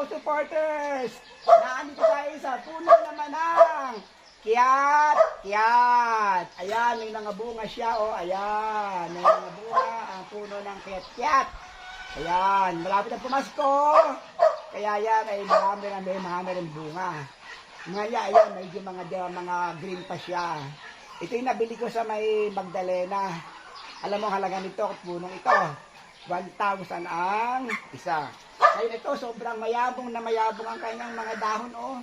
supporters! Naandito tayo sa puno naman ng kiyat. Ayan, may mga bunga siya, oh. Ayan, may mga bunga ang puno ng kiyat. Ayan, malapit na pumasko. Kaya yan ay marami rin bunga. Ngayon, ayan, medyo mga green pa siya. Ito yung nabili ko sa may Magdalena. Alam mo, halaga nito, punong ito. 1,000 ang isa. Ngayon ito, sobrang mayabong ang kanyang mga dahon, oh.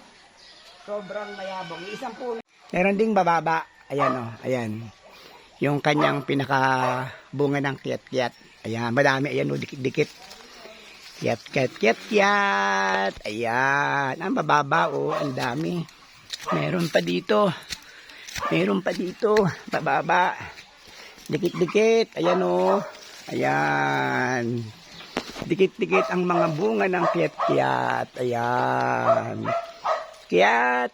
Sobrang mayabong. Isang puno. Meron ding bababa. Ayan, oh. Ayan. Yung kanyang pinakabunga ng kiyat-kiyat. Ayan, madami. Ayan, oh, dikit-dikit. Kiyat. Ayan. Ang bababa, oh. Ang dami. Meron pa dito. Bababa. Dikit-dikit. Ayan, oh. Ayan. Dikit-dikit ang mga bunga ng kiyat-kiyat. Ayan. Kiyat.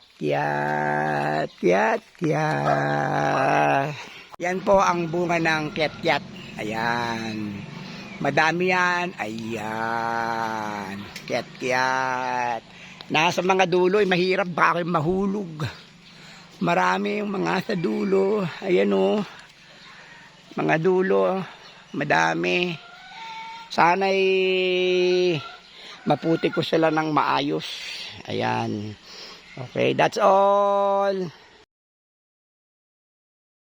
Yan po ang bunga ng kiyat-kiyat. Ayan. Madami yan. Ayan. Kiyat-kiyat. Nasa mga dulo, mahirap baka mahulog. Marami yung mga sa dulo. Ayan, oh. Mga dulo, madami. Sana'y maputi ko sila ng maayos. Ayan. Okay, that's all.